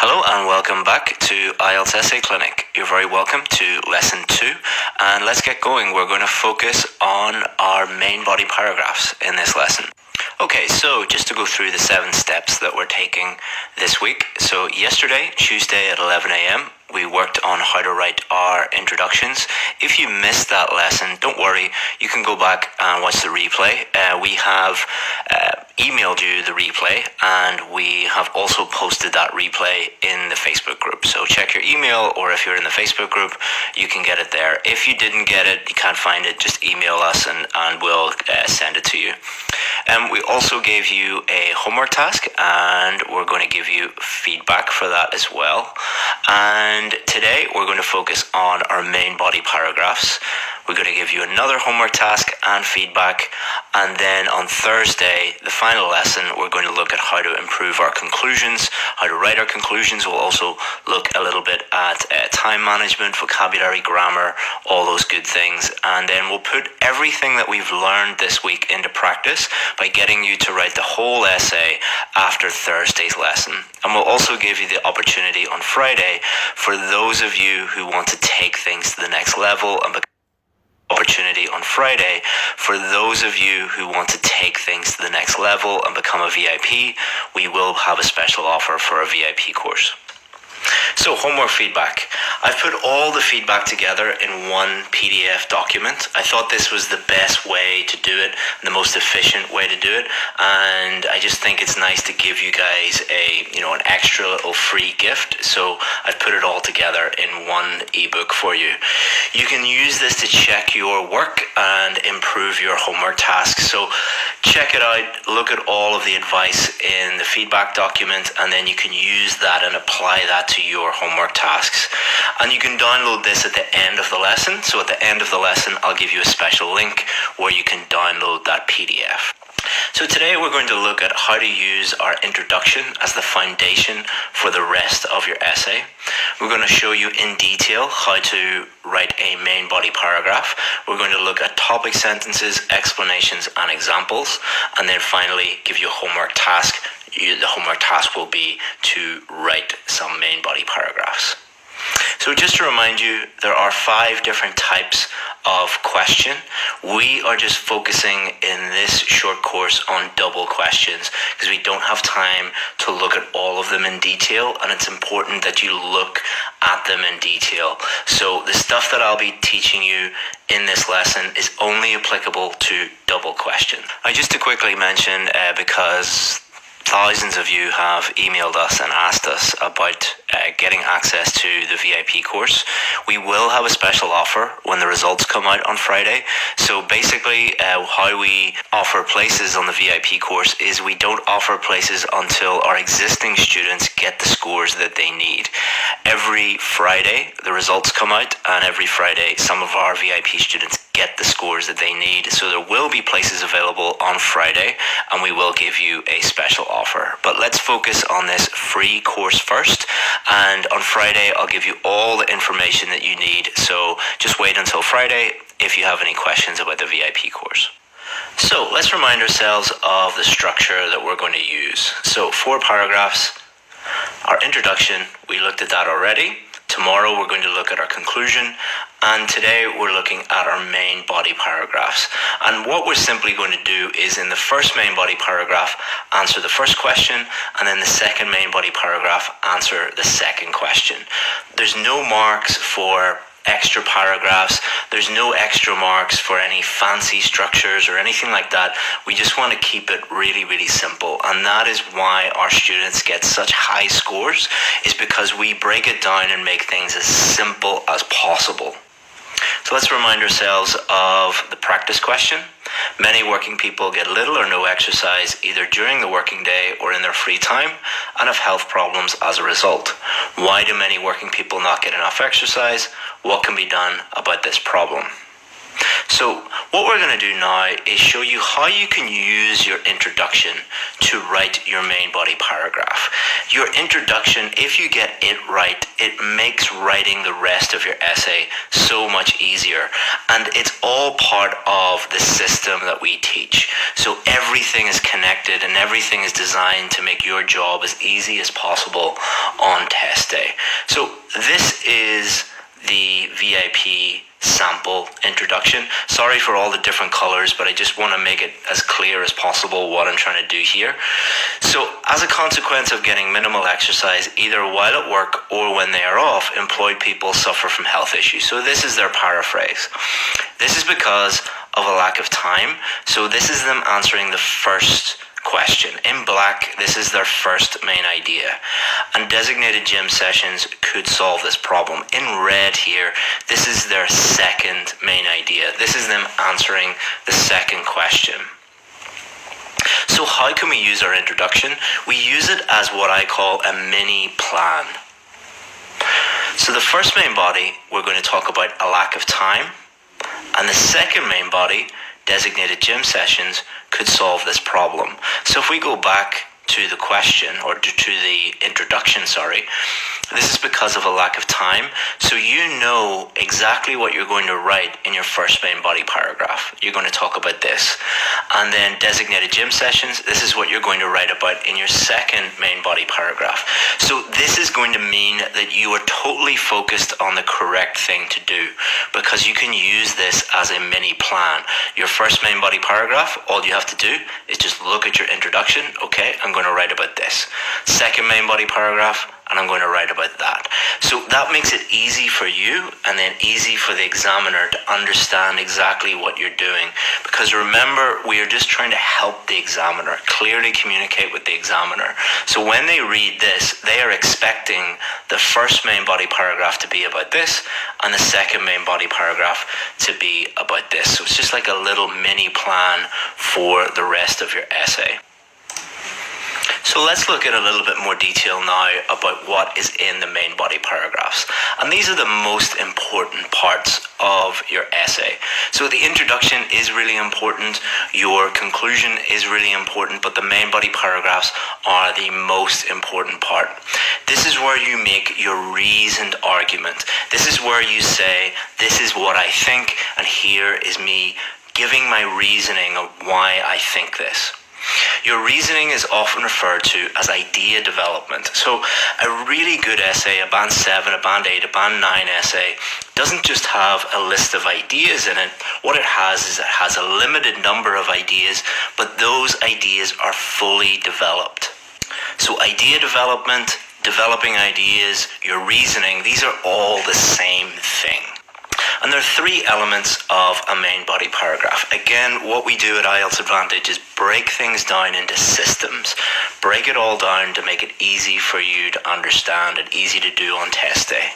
Hello and welcome back to IELTS Essay Clinic. You're very welcome to Lesson 2, and let's get going. We're going to focus on our main body paragraphs in this lesson. Okay, so just to go through the 7 steps that we're taking this week. So yesterday, Tuesday at 11 a.m., we worked on how to write our introductions. If you missed that lesson, don't worry, you can go back and watch the replay. We have emailed you the replay, and we have also posted that replay in the Facebook group. So check your email, or if you're in the Facebook group, you can get it there. If you didn't get it, you can't find it, just email us and we'll send it to you. We also gave you a homework task, and we're going to give you feedback for that as well. And today we're going to focus on our main body paragraphs. We're going to give you another homework task and feedback. And then on Thursday, the final lesson, we're going to look at how to improve our conclusions, how to write our conclusions. We'll also look a little bit at time management, vocabulary, grammar, all those good things. And then we'll put everything that we've learned this week into practice by getting you to write the whole essay after Thursday's lesson. And we'll also give you the opportunity on Friday for those of you who want to take things to the next level and become a VIP, we will have a special offer for a VIP course. So, homework feedback. I've put all the feedback together in one PDF document. I thought this was the best way to do it, the most efficient way to do it, and I just think it's nice to give you guys an extra little free gift. So I've put it all together in one ebook for you. You can use this to check your work and improve your homework tasks. So check it out, look at all of the advice in the feedback document, and then you can use that and apply that to your homework tasks. And you can download this at the end of the lesson. So at the end of the lesson, I'll give you a special link where you can download that PDF. So today we're going to look at how to use our introduction as the foundation for the rest of your essay. We're going to show you in detail how to write a main body paragraph. We're going to look at topic sentences, explanations, and examples. And then finally give you a homework task. The homework task will be to write some main body paragraphs. So just to remind you, there are 5 different types of question. We are just focusing in this short course on double questions because we don't have time to look at all of them in detail, and it's important that you look at them in detail. So the stuff that I'll be teaching you in this lesson is only applicable to double question. Just to quickly mention, because thousands of you have emailed us and asked us about getting access to the VIP course. We will have a special offer when the results come out on Friday. So basically, how we offer places on the VIP course is we don't offer places until our existing students get the scores that they need. Every Friday, the results come out, and every Friday, some of our VIP students get the scores that they need. So there will be places available on Friday, and we will give you a special offer. But let's focus on this free course first, and on Friday I'll give you all the information that you need. So just wait until Friday if you have any questions about the VIP course. So let's remind ourselves of the structure that we're going to use. So 4 paragraphs. Our introduction, we looked at that already. Tomorrow we're going to look at our conclusion, and today we're looking at our main body paragraphs. And what we're simply going to do is, in the first main body paragraph, answer the first question, and then the second main body paragraph, answer the second question. There's no marks for extra paragraphs. There's no extra marks for any fancy structures or anything like that. We just want to keep it really, really simple. And that is why our students get such high scores, is because we break it down and make things as simple as possible. So let's remind ourselves of the practice question. Many working people get little or no exercise either during the working day or in their free time and have health problems as a result. Why do many working people not get enough exercise? What can be done about this problem? So what we're going to do now is show you how you can use your introduction to write your main body paragraph. Your introduction, if you get it right, it makes writing the rest of your essay so much easier. And it's all part of the system that we teach. So everything is connected and everything is designed to make your job as easy as possible on test day. So this is the VIP sample introduction. Sorry for all the different colors, but I just want to make it as clear as possible what I'm trying to do here. So as a consequence of getting minimal exercise, either while at work or when they are off, employed people suffer from health issues. So this is their paraphrase. This is because of a lack of time. So this is them answering the first question. In black, this is their first main idea. And designated gym sessions could solve this problem. In red here, this is their second main idea. This is them answering the second question. So how can we use our introduction? We use it as what I call a mini plan. So the first main body, we're going to talk about a lack of time. And the second main body, designated gym sessions, could solve this problem. So if we go back to the question, or to the introduction, this is because of a lack of time. So you know exactly what you're going to write in your first main body paragraph. You're going to talk about this. And then designated gym sessions, this is what you're going to write about in your second main body paragraph. So this is going to mean that you are totally focused on the correct thing to do, because you can use this as a mini plan. Your first main body paragraph, all you have to do is just look at your introduction. Okay, I'm going to write about this. Second main body paragraph, and I'm going to write about that. So that makes it easy for you, and then easy for the examiner to understand exactly what you're doing. Because remember, we are just trying to help the examiner, clearly communicate with the examiner. So when they read this, they are expecting the first main body paragraph to be about this, and the second main body paragraph to be about this. So it's just like a little mini plan for the rest of your essay. So let's look at a little bit more detail now about what is in the main body paragraphs. And these are the most important parts of your essay. So the introduction is really important, your conclusion is really important, but the main body paragraphs are the most important part. This is where you make your reasoned argument. This is where you say, this is what I think, and here is me giving my reasoning of why I think this. Your reasoning is often referred to as idea development. So a really good essay, a band 7, a band 8, a band 9 essay, doesn't just have a list of ideas in it. What it has is it has a limited number of ideas, but those ideas are fully developed. So idea development, developing ideas, your reasoning, these are all the same thing. And there are three elements of a main body paragraph. Again, what we do at IELTS Advantage is break things down into systems. Break it all down to make it easy for you to understand and easy to do on test day.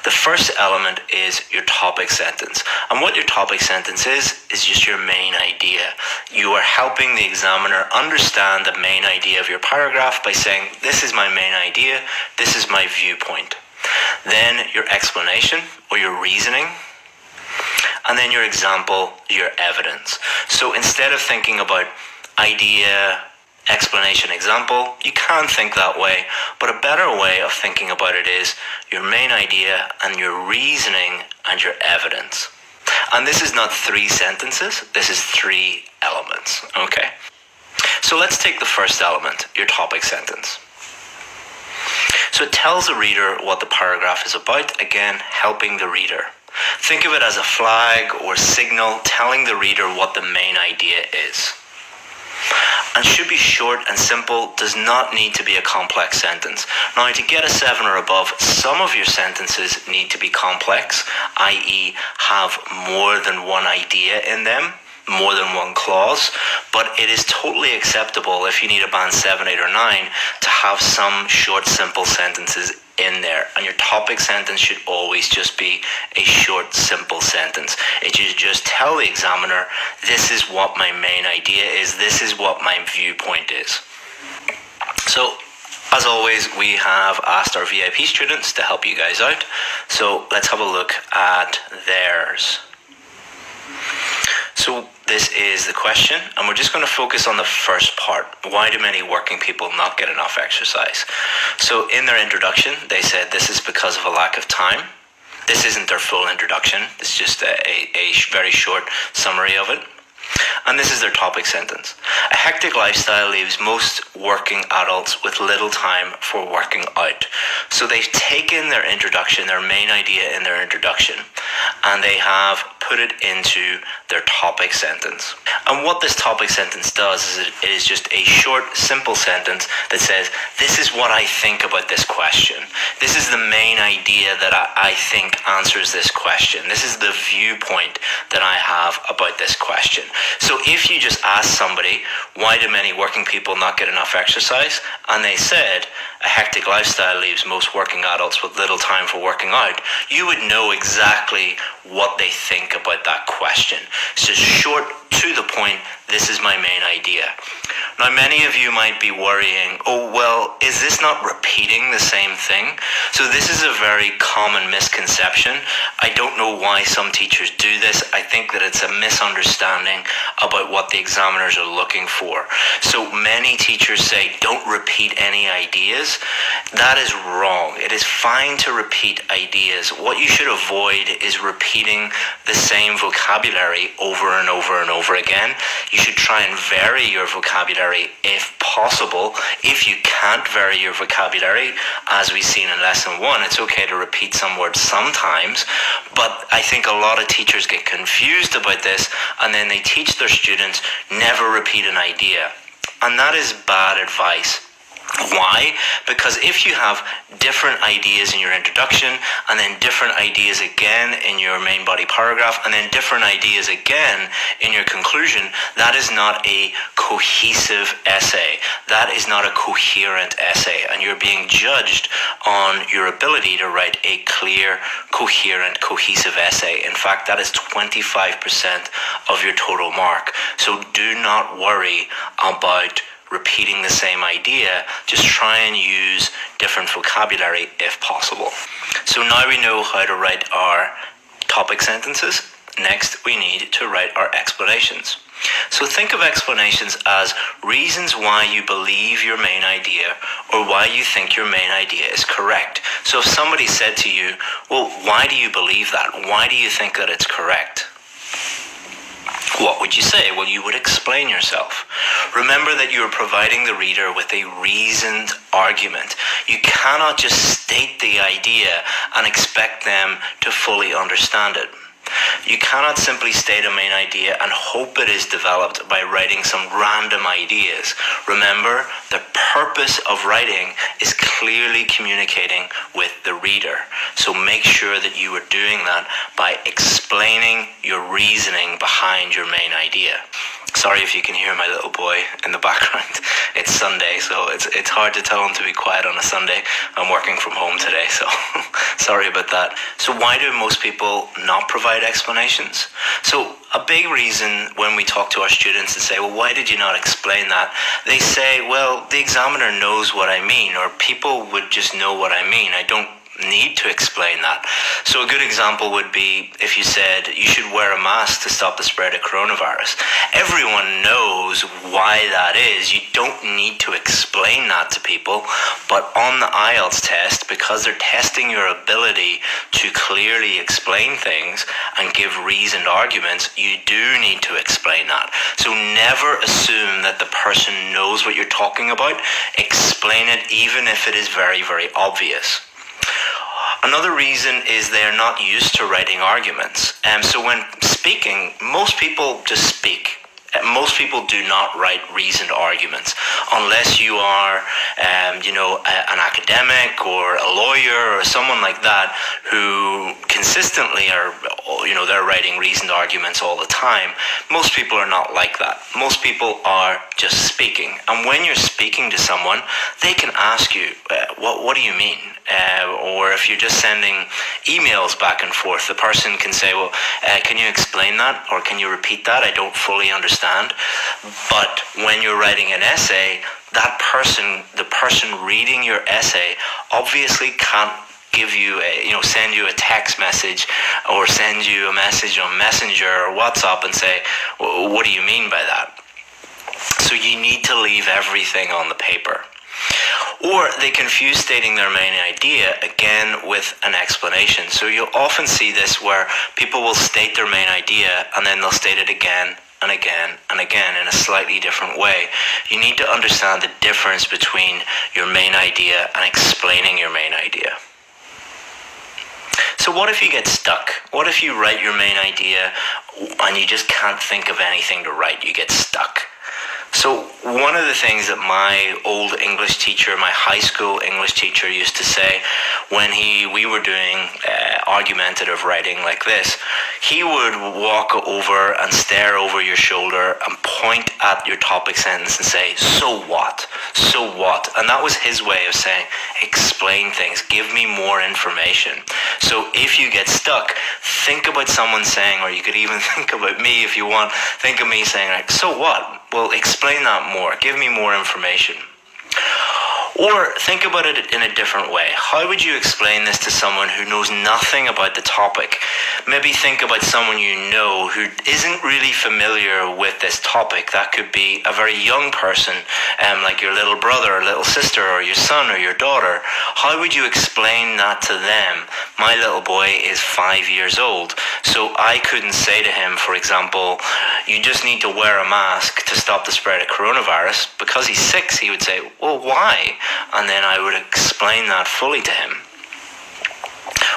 The first element is your topic sentence. And what your topic sentence is just your main idea. You are helping the examiner understand the main idea of your paragraph by saying, this is my main idea, this is my viewpoint. Then your explanation or your reasoning, and then your example, your evidence. So instead of thinking about idea, explanation, example, you can think that way, but a better way of thinking about it is your main idea and your reasoning and your evidence. And this is not 3 sentences, this is 3 elements, okay? So let's take the first element, your topic sentence. So it tells the reader what the paragraph is about, again, helping the reader. Think of it as a flag or signal telling the reader what the main idea is. And should be short and simple, does not need to be a complex sentence. Now, to get a 7 or above, some of your sentences need to be complex, i.e. have more than one idea in them, more than one clause, but it is totally acceptable if you need a band 7, 8 or 9 to have some short, simple sentences in there. And your topic sentence should always just be a short, simple sentence. It should just tell the examiner, this is what my main idea is, this is what my viewpoint is. So, as always, we have asked our VIP students to help you guys out. So let's have a look at theirs. So this is the question, and we're just going to focus on the first part. Why do many working people not get enough exercise? So in their introduction, they said this is because of a lack of time. This isn't their full introduction. It's just a very short summary of it. And this is their topic sentence. A hectic lifestyle leaves most working adults with little time for working out. So they've taken their introduction, their main idea in their introduction, and they have put it into their topic sentence. And what this topic sentence does is it is just a short, simple sentence that says, this is what I think about this question. This is the main idea that I think answers this question. This is the viewpoint that I have about this question. So if you just ask somebody, why do many working people not get enough exercise? And they said, a hectic lifestyle leaves most working adults with little time for working out, you would know exactly what they think about that question. So short, to the point, this is my main idea. Now, many of you might be worrying, oh, well, is this not repeating the same thing? So this is a very common misconception. I don't know why some teachers do this. I think that it's a misunderstanding about what the examiners are looking for. So many teachers say, don't repeat any ideas. That is wrong. It is fine to repeat ideas. What you should avoid is repeating the same vocabulary over and over and over again. You should try and vary your vocabulary if possible. If you can't vary your vocabulary, as we've seen in lesson 1, it's okay to repeat some words sometimes, but I think a lot of teachers get confused about this, and then they teach their students never repeat an idea. And that is bad advice. Why? Because if you have different ideas in your introduction, and then different ideas again in your main body paragraph, and then different ideas again in your conclusion, that is not a cohesive essay. That is not a coherent essay, and you're being judged on your ability to write a clear, coherent, cohesive essay. In fact, that is 25% of your total mark. So do not worry about repeating the same idea. Just try and use different vocabulary if possible. So now we know how to write our topic sentences. Next, we need to write our explanations. So think of explanations as reasons why you believe your main idea or why you think your main idea is correct. So if somebody said to you, well, why do you believe that? Why do you think that it's correct? What would you say? Well, you would explain yourself. Remember that you are providing the reader with a reasoned argument. You cannot just state the idea and expect them to fully understand it. You cannot simply state a main idea and hope it is developed by writing some random ideas. Remember, the purpose of writing is clearly communicating with the reader. So make sure that you are doing that by explaining your reasoning behind your main idea. Sorry if you can hear my little boy in the background. It's Sunday, so it's hard to tell him to be quiet on a Sunday. I'm working from home today, so sorry about that. So why do most people not provide explanations? So a big reason when we talk to our students and say, well, why did you not explain that? They say, well, the examiner knows what I mean, or people would just know what I mean. I don't need to explain that. So a good example would be if you said you should wear a mask to stop the spread of coronavirus. Everyone knows why that is. You don't need to explain that to people. But on the IELTS test, because they're testing your ability to clearly explain things and give reasoned arguments, you do need to explain that. So never assume that the person knows what you're talking about. Explain it even if it is very, very obvious. Another reason is they're not used to writing arguments. So when speaking, most people just speak. Most people do not write reasoned arguments unless you are, an academic or a lawyer or someone like that who consistently are, they're writing reasoned arguments all the time. Most people are not like that. Most people are just speaking. And when you're speaking to someone, they can ask you, what do you mean? Or if you're just sending emails back and forth, the person can say, well, can you explain that? Or can you repeat that? I don't fully understand. But when you're writing an essay, the person reading your essay obviously can't give you send you a text message or send you a message on Messenger or WhatsApp and say, what do you mean by that? So you need to leave everything on the paper. Or they confuse stating their main idea again with an explanation. So you'll often see this where people will state their main idea and then they'll state it again and again and again in a slightly different way. You need to understand the difference between your main idea and explaining your main idea. So what if you get stuck? What if you write your main idea and you just can't think of anything to write? You get stuck. So one of the things that my old English teacher, my high school English teacher used to say when we were doing argumentative writing like this, he would walk over and stare over your shoulder and point at your topic sentence and say, so what? So what? And that was his way of saying, explain things, give me more information. So if you get stuck, think about someone saying, or you could even think about me if you want, think of me saying, like, so what? Well, explain that more. Give me more information. Or think about it in a different way. How would you explain this to someone who knows nothing about the topic? Maybe think about someone you know who isn't really familiar with this topic. That could be a very young person, like your little brother or little sister or your son or your daughter. How would you explain that to them? My little boy is 5 years old, so I couldn't say to him, for example, you just need to wear a mask to stop the spread of coronavirus. Because he's 6, he would say, well, why? And then I would explain that fully to him.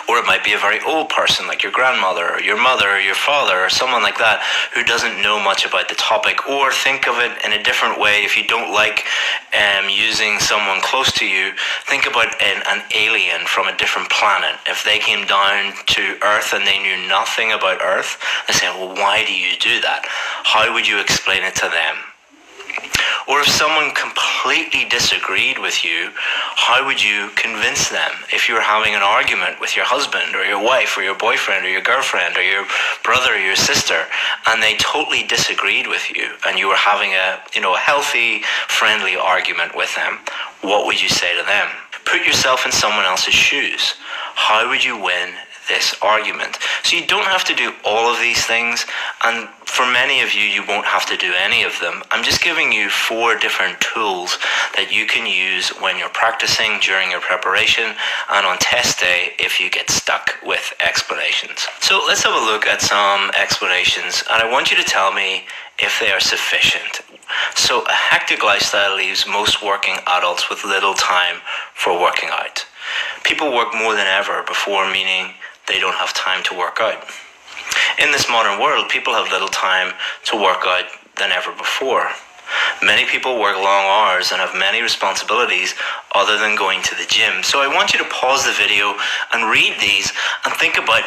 Or it might be a very old person like your grandmother or your mother or your father or someone like that who doesn't know much about the topic. Or think of it in a different way. If you don't like using someone close to you, think about an alien from a different planet. If they came down to Earth and they knew nothing about Earth, they say, well, why do you do that? How would you explain it to them? Or if someone completely disagreed with you, how would you convince them? If you were having an argument with your husband or your wife or your boyfriend or your girlfriend or your brother or your sister, and they totally disagreed with you, and you were having a healthy, friendly argument with them, what would you say to them? Put yourself in someone else's shoes. How would you win this argument? So you don't have to do all of these things, and for many of you, you won't have to do any of them. I'm just giving you 4 different tools that you can use when you're practicing during your preparation and on test day if you get stuck with explanations. So let's have a look at some explanations, and I want you to tell me if they are sufficient. So a hectic lifestyle leaves most working adults with little time for working out. People work more than ever before, meaning they don't have time to work out. In this modern world, people have little time to work out than ever before. Many people work long hours and have many responsibilities other than going to the gym. So I want you to pause the video and read these and think about,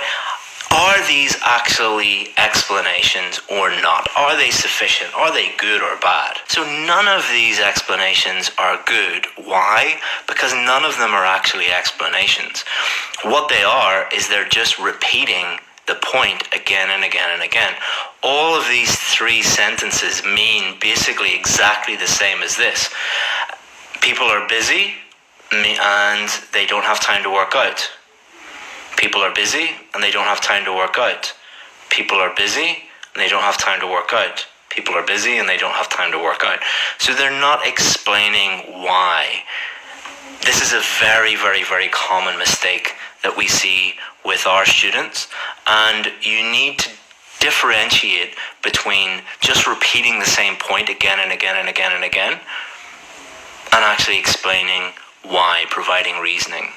are these actually explanations or not? Are they sufficient? Are they good or bad? So none of these explanations are good. Why? Because none of them are actually explanations. What they are is they're just repeating the point again and again and again. All of these 3 sentences mean basically exactly the same as this. People are busy and they don't have time to work out. People are busy and they don't have time to work out. People are busy and they don't have time to work out. People are busy and they don't have time to work out. So they're not explaining why. This is a very, very, very common mistake that we see with our students, and you need to differentiate between just repeating the same point again and again and again and again and actually explaining why, providing reasoning.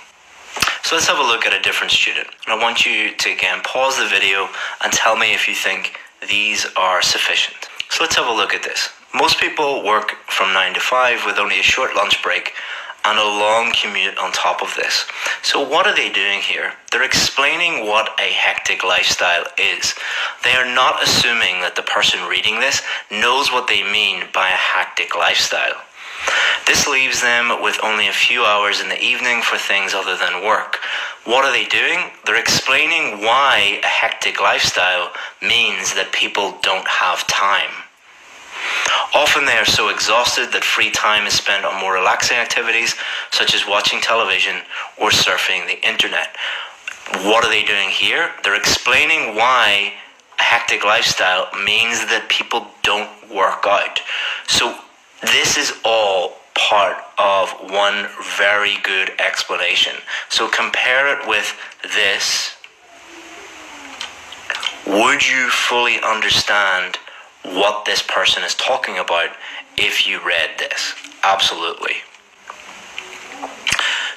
So let's have a look at a different student. And I want you to again pause the video and tell me if you think these are sufficient. So let's have a look at this. Most people work from 9 to 5 with only a short lunch break and a long commute on top of this. So what are they doing here? They're explaining what a hectic lifestyle is. They are not assuming that the person reading this knows what they mean by a hectic lifestyle. This leaves them with only a few hours in the evening for things other than work. What are they doing? They're explaining why a hectic lifestyle means that people don't have time. Often they are so exhausted that free time is spent on more relaxing activities, such as watching television or surfing the internet. What are they doing here? They're explaining why a hectic lifestyle means that people don't work out. So this is all part of one very good explanation. So compare it with this. Would you fully understand what this person is talking about if you read this? Absolutely.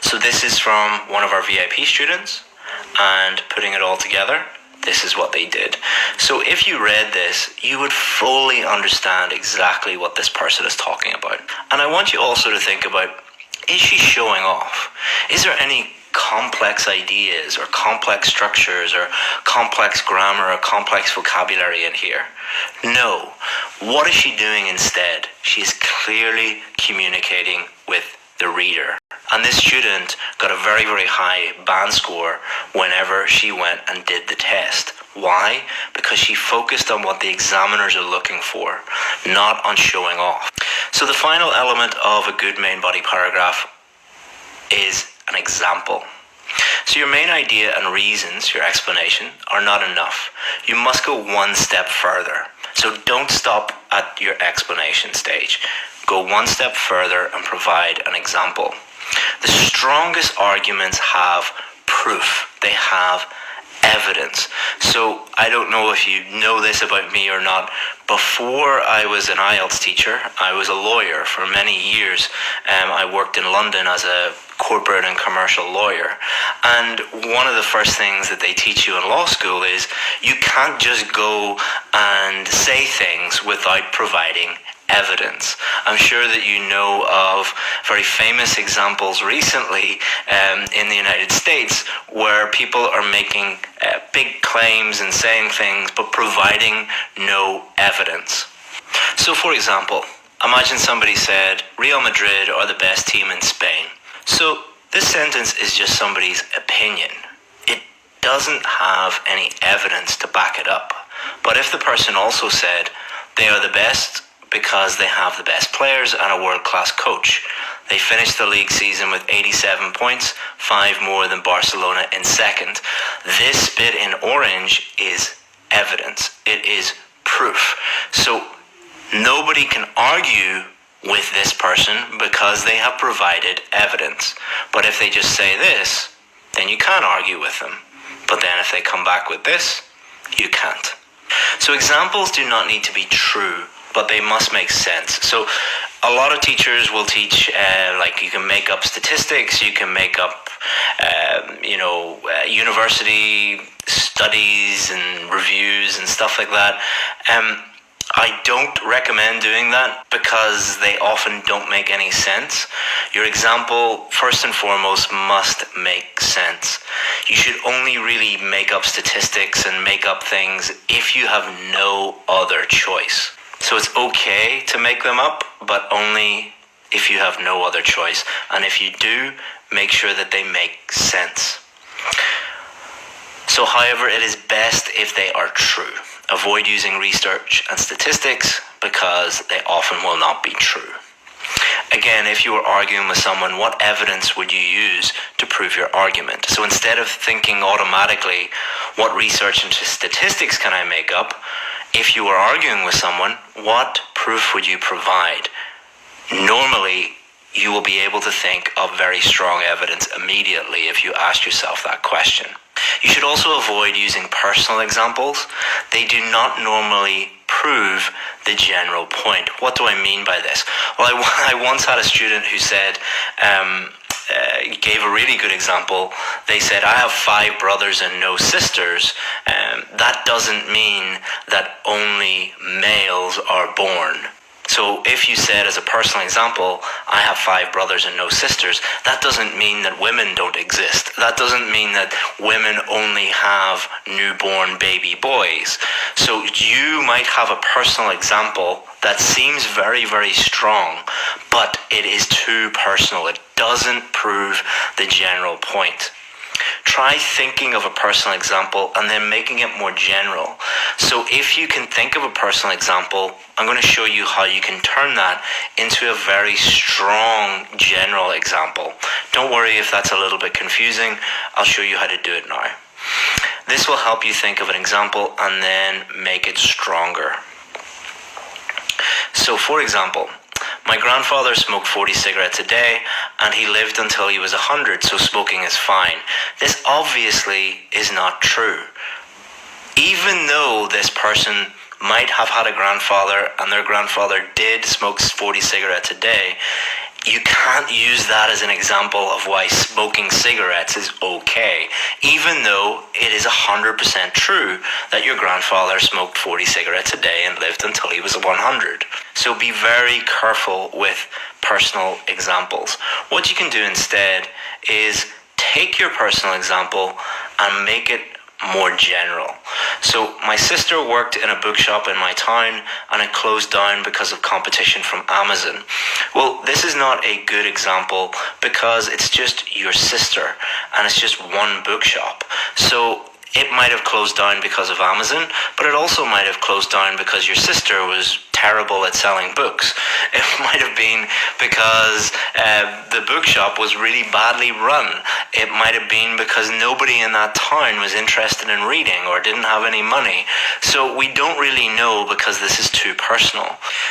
So this is from one of our VIP students, and putting it all together, this is what they did. So if you read this, you would fully understand exactly what this person is talking about. And I want you also to think about, is she showing off? Is there any complex ideas or complex structures or complex grammar or complex vocabulary in here? No. What is she doing instead? She is clearly communicating with the reader. And this student got a very, very high band score whenever she went and did the test. Why? Because she focused on what the examiners are looking for, not on showing off. So the final element of a good main body paragraph is an example. So your main idea and reasons, your explanation, are not enough. You must go one step further. So don't stop at your explanation stage. Go one step further and provide an example. The strongest arguments have proof. They have evidence. So I don't know if you know this about me or not. Before I was an IELTS teacher, I was a lawyer for many years. I worked in London as a corporate and commercial lawyer. And one of the first things that they teach you in law school is you can't just go and say things without providing evidence. I'm sure that you know of very famous examples recently in the United States where people are making big claims and saying things but providing no evidence. So for example, imagine somebody said Real Madrid are the best team in Spain. So this sentence is just somebody's opinion. It doesn't have any evidence to back it up. But if the person also said they are the best because they have the best players and a world-class coach. They finished the league season with 87 points, 5 more than Barcelona in second. This bit in orange is evidence. It is proof. So nobody can argue with this person because they have provided evidence. But if they just say this, then you can't argue with them. But then if they come back with this, you can't. So examples do not need to be true, but they must make sense. So a lot of teachers will teach, like you can make up statistics, you can make up, university studies and reviews and stuff like that. I don't recommend doing that because they often don't make any sense. Your example, first and foremost, must make sense. You should only really make up statistics and make up things if you have no other choice. So it's okay to make them up, but only if you have no other choice. And if you do, make sure that they make sense. So however, it is best if they are true. Avoid using research and statistics because they often will not be true. Again, if you were arguing with someone, what evidence would you use to prove your argument? So instead of thinking automatically, what research and statistics can I make up? If you were arguing with someone, what proof would you provide? Normally, you will be able to think of very strong evidence immediately if you ask yourself that question. You should also avoid using personal examples. They do not normally prove the general point. What do I mean by this? Well, I once had a student who said, gave a really good example. They said, I have 5 brothers and no sisters. That doesn't mean that only males are born. So if you said as a personal example, I have 5 brothers and no sisters, that doesn't mean that women don't exist. That doesn't mean that women only have newborn baby boys. So you might have a personal example that seems very, very strong, but it is too personal. It doesn't prove the general point. try thinking of a personal example and then making it more general. So if you can think of a personal example, I'm going to show you how you can turn that into a very strong general example. Don't worry if that's a little bit confusing. I'll show you how to do it now. This will help you think of an example and then make it stronger. So for example, my grandfather smoked 40 cigarettes a day and he lived until he was 100, so smoking is fine. This obviously is not true. Even though this person might have had a grandfather and their grandfather did smoke 40 cigarettes a day, you can't use that as an example of why smoking cigarettes is okay, even though it is 100% true that your grandfather smoked 40 cigarettes a day and lived until he was 100. So be very careful with personal examples. What you can do instead is take your personal example and make it more general. So my sister worked in a bookshop in my town and it closed down because of competition from Amazon. Well, this is not a good example because it's just your sister and it's just one bookshop. So it might have closed down because of Amazon, but it also might have closed down because your sister was terrible at selling books. It might have been because the bookshop was really badly run. It might have been because nobody in that town was interested in reading or didn't have any money. So we don't really know because this is too personal.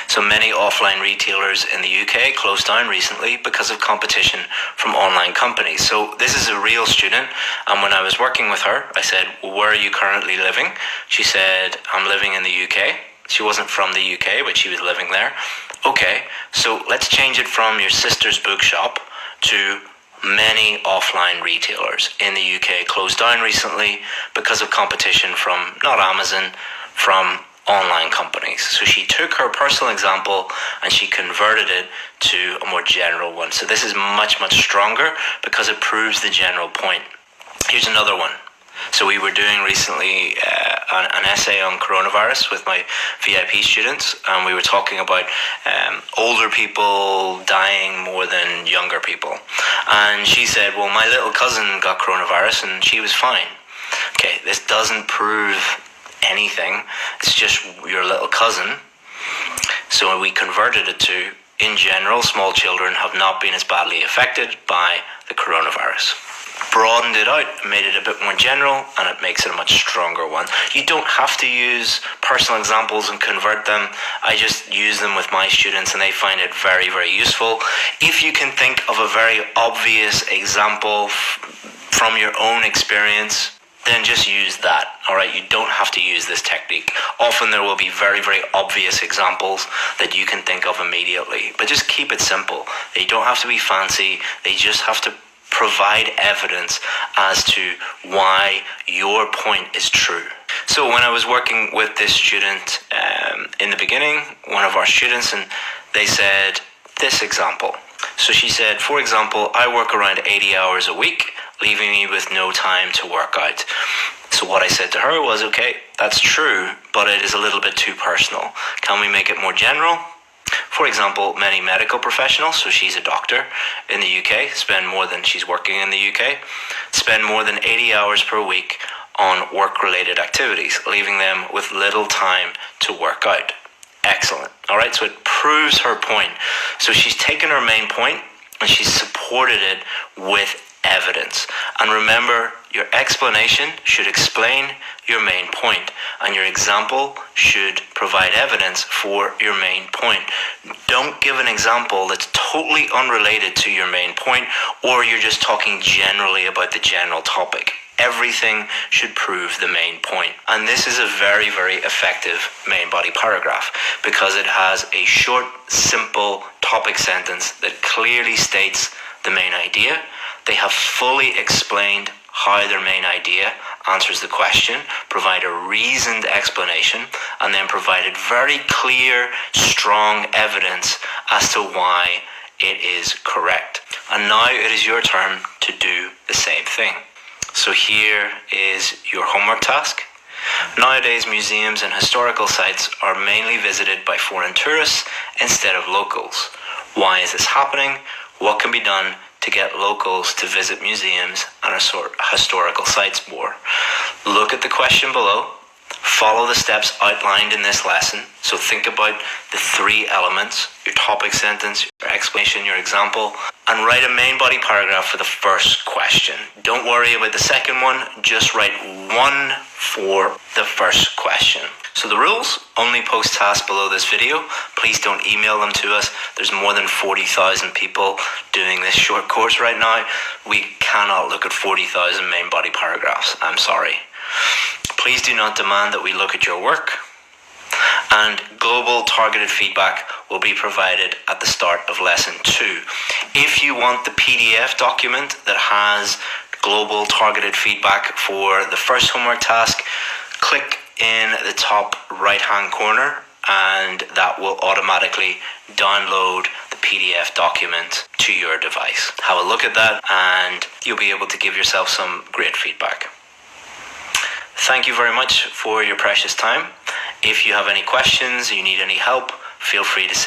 So many offline retailers in the UK closed down recently because of competition from online companies. So this is a real student, and when I was working with her, I said, "Where are you currently living?" She said, "I'm living in the UK." She wasn't from the UK, but she was living there. Okay, so let's change it from your sister's bookshop to many offline retailers in the UK closed down recently because of competition from, not Amazon, from online companies. So she took her personal example and she converted it to a more general one. So this is much, much stronger because it proves the general point. Here's another one. So we were doing recently an essay on coronavirus with my VIP students, and we were talking about older people dying more than younger people. And she said, well, my little cousin got coronavirus and she was fine. Okay, this doesn't prove anything. It's just your little cousin. So we converted it to, in general, small children have not been as badly affected by the coronavirus. Broadened it out, made it a bit more general, and it makes it a much stronger one. You don't have to use personal examples and convert them. I just use them with my students and they find it very, very useful. If you can think of a very obvious example from your own experience, then just use that. Alright, you don't have to use this technique. Often there will be very, very obvious examples that you can think of immediately, but just keep it simple. They don't have to be fancy, they just have to provide evidence as to why your point is true. So when I was working with this student in the beginning, one of our students, and they said this example. So she said, for example, I work around 80 hours a week, leaving me with no time to work out. So what I said to her was, okay, that's true, but it is a little bit too personal. Can we make it more general? For example, many medical professionals, so she's a doctor in the UK, she's working in the UK, spend more than 80 hours per week on work-related activities, leaving them with little time to work out. Excellent. All right, so it proves her point. So she's taken her main point and she's supported it with evidence. And remember, your explanation should explain your main point, and your example should provide evidence for your main point. Don't give an example that's totally unrelated to your main point, or you're just talking generally about the general topic. Everything should prove the main point. And this is a very, very effective main body paragraph because it has a short, simple topic sentence that clearly states the main idea. They have fully explained how their main idea answers the question, provide a reasoned explanation, and then provided very clear, strong evidence as to why it is correct. And now it is your turn to do the same thing. So here is your homework task. Nowadays, museums and historical sites are mainly visited by foreign tourists instead of locals. Why is this happening? What can be done to get locals to visit museums and historical sites more. Look at the question below. Follow the steps outlined in this lesson. So think about the 3 elements: your topic sentence, your explanation, your example, and write a main body paragraph for the first question. Don't worry about the second one, just write one for the first question. So the rules: only post tasks below this video. Please don't email them to us. There's more than 40,000 people doing this short course right now. We cannot look at 40,000 main body paragraphs. I'm sorry. Please do not demand that we look at your work. And global targeted feedback will be provided at the start of lesson 2. If you want the PDF document that has global targeted feedback for the first homework task, click in the top right hand corner and that will automatically download the PDF document to your device. Have a look at that and you'll be able to give yourself some great feedback. Thank you very much for your precious time. If you have any questions, you need any help, feel free to send